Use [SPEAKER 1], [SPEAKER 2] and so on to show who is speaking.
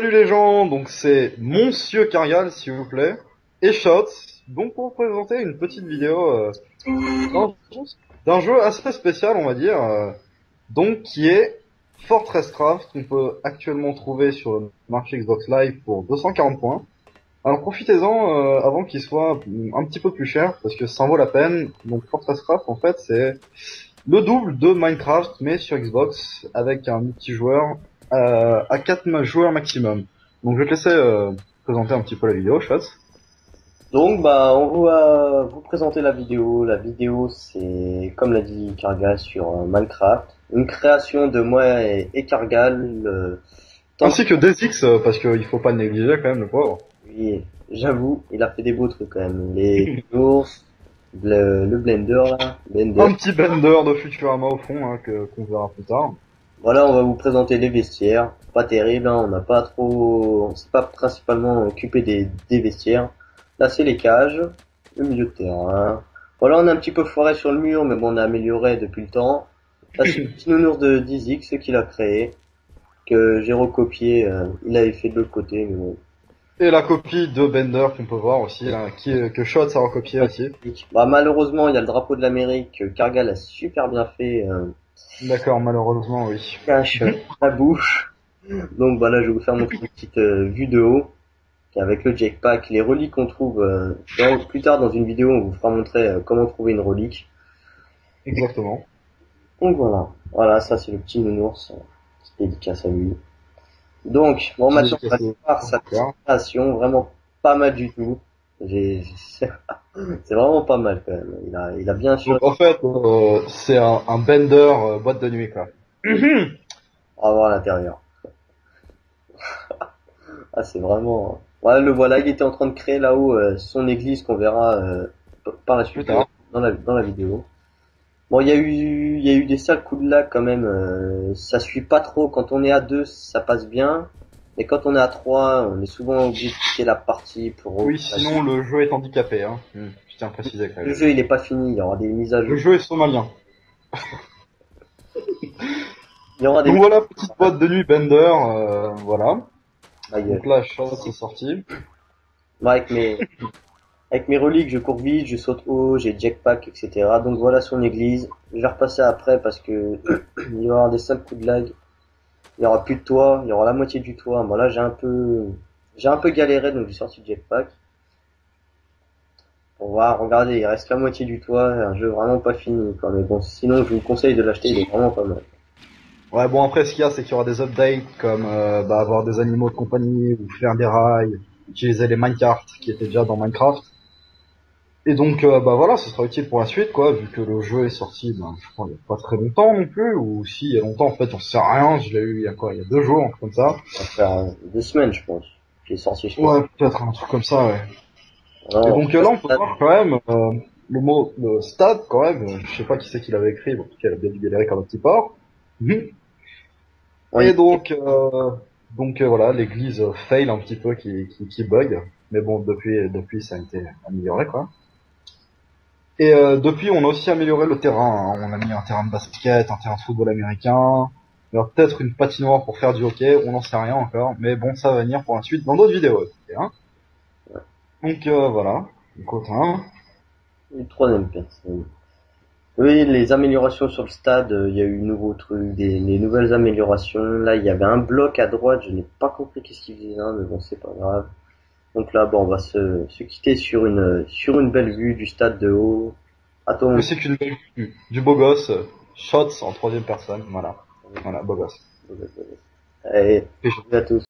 [SPEAKER 1] Salut les gens, donc c'est Monsieur Cargal s'il vous plaît, et Shots, donc pour vous présenter une petite vidéo d'un d'un jeu assez spécial on va dire, donc qui est Fortress Craft, qu'on peut actuellement trouver sur le marché Xbox Live pour 240 points. Alors profitez-en avant qu'il soit un petit peu plus cher, parce que ça en vaut la peine. Donc Fortress Craft en fait c'est le double de Minecraft, mais sur Xbox, avec un multijoueur à 4 joueurs maximum. Donc je vais te laisser présenter un petit peu la vidéo, Shots.
[SPEAKER 2] Donc, bah, on va vous présenter la vidéo. La vidéo, c'est, comme l'a dit Kargal, sur Minecraft. Une création de moi et Kargal. Tant
[SPEAKER 1] Ainsi que DSX, parce qu'il faut pas le négliger quand même, le pauvre.
[SPEAKER 2] oui, j'avoue, il a fait des beaux trucs quand même. Les ours, le Blender, là. Blender.
[SPEAKER 1] Un petit Blender de Futurama au fond, hein, qu'on verra plus tard.
[SPEAKER 2] Voilà, on va vous présenter les vestiaires. Pas terrible, hein, on n'a pas trop, on s'est pas principalement occupé des vestiaires. Là, c'est les cages, le milieu de terrain. Voilà, on a un petit peu foiré sur le mur, mais bon, on a amélioré depuis le temps. Là, c'est le petit nounours de Dizix qui l'a créé, que j'ai recopié. Il avait fait de l'autre côté, mais bon.
[SPEAKER 1] Et la copie de Bender qu'on peut voir aussi, là, que Shots a recopié aussi.
[SPEAKER 2] Bah, malheureusement, il y a le drapeau de l'Amérique que Kargal a super bien fait,
[SPEAKER 1] D'accord, malheureusement, oui.
[SPEAKER 2] cache la bouche. Donc voilà, je vais vous faire montrer une petite vue de haut. Avec le jetpack, les reliques qu'on trouve plus tard dans une vidéo, on vous fera montrer comment trouver une relique.
[SPEAKER 1] Exactement.
[SPEAKER 2] Donc voilà, voilà, ça c'est le petit nounours, petite dédicace à lui. Donc, bon,
[SPEAKER 1] Petit
[SPEAKER 2] maintenant on va
[SPEAKER 1] dédicacé.
[SPEAKER 2] voir sa création, vraiment pas mal du tout. C'est vraiment pas mal quand même. Il a bien assuré.
[SPEAKER 1] Donc en fait, c'est un Bender boîte de nuit, quoi.
[SPEAKER 2] On va voir à l'intérieur. Ah, c'est vraiment. Ouais, le voilà, il était en train de créer là-haut son église qu'on verra par la
[SPEAKER 1] Plus
[SPEAKER 2] suite
[SPEAKER 1] tard.
[SPEAKER 2] dans la vidéo. Bon, il y a eu des sales coups de lag quand même. Ça suit pas trop. Quand on est à 2 ça passe bien. Mais quand on est à 3 on est souvent obligé de quitter la partie pour.
[SPEAKER 1] Oui, sinon le jeu est handicapé, hein. Je tiens à préciser quand
[SPEAKER 2] Le
[SPEAKER 1] même.
[SPEAKER 2] jeu, il est pas fini. Il y aura des mises à
[SPEAKER 1] Le
[SPEAKER 2] jour.
[SPEAKER 1] jeu est somalien.
[SPEAKER 2] Il y aura des
[SPEAKER 1] Donc
[SPEAKER 2] mises
[SPEAKER 1] voilà, petite boîte de nuit Bender, voilà.
[SPEAKER 2] à gueule.
[SPEAKER 1] Donc là, Shot c'est sorti.
[SPEAKER 2] Moi, avec mes reliques, je cours vite, je saute haut, j'ai jetpack, etc. Donc voilà son église. Je vais repasser après parce que il va y avoir des sales coups de lag. Il y aura plus de toit. Il y aura la moitié du toit. Bon là, j'ai un peu galéré, donc j'ai sorti le jetpack. On va regarder, il reste la moitié du toit, un jeu vraiment pas fini, quoi. Mais bon, sinon, je vous conseille de l'acheter, il est vraiment pas mal.
[SPEAKER 1] Ouais, bon après, ce qu'il y a, c'est qu'il y aura des updates comme bah, avoir des animaux de compagnie ou faire des rails, utiliser les minecarts qui étaient déjà dans Minecraft. Et donc, bah voilà, ce sera utile pour la suite, quoi, vu que le jeu est sorti, ben, je crois, il y a pas très longtemps non plus, ou si, il y a longtemps, en fait, on sait rien, je l'ai eu il y a quoi, il y a 2 jours, un truc comme ça.
[SPEAKER 2] Ça va faire 2 semaines, je pense. Qui est sorti, je pense.
[SPEAKER 1] Ouais, peut-être un truc comme ça, ouais. Et
[SPEAKER 2] Non,
[SPEAKER 1] donc là, on peut voir quand même le mot le stade, quand même. Je sais pas qui c'est qui l'avait écrit, en tout cas, elle a bien dû galérer comme un petit porc. Mhm. Et
[SPEAKER 2] ouais,
[SPEAKER 1] donc voilà, l'église fail un petit peu, qui bug. Mais bon, depuis, ça a été amélioré, quoi. Et depuis, on a aussi amélioré le terrain, hein. On a mis un terrain de basket, un terrain de football américain. Il y aura peut-être une patinoire pour faire du hockey, on n'en sait rien encore. Mais bon, ça va venir pour la suite dans d'autres vidéos. Ok, hein. Donc voilà, écoute, hein.
[SPEAKER 2] une troisième personne. Oui, les améliorations sur le stade, il y a eu de nouveaux trucs, des nouvelles améliorations. Là, il y avait un bloc à droite, je n'ai pas compris qu'est-ce qu'il faisait là, mais bon, c'est pas grave. Donc là, bon, on va se quitter sur une belle vue du stade de haut. Attends,
[SPEAKER 1] Ainsi qu'une belle vue du beau gosse, shots en troisième personne, voilà. Voilà, beau gosse.
[SPEAKER 2] allez,
[SPEAKER 1] Et
[SPEAKER 2] à tous.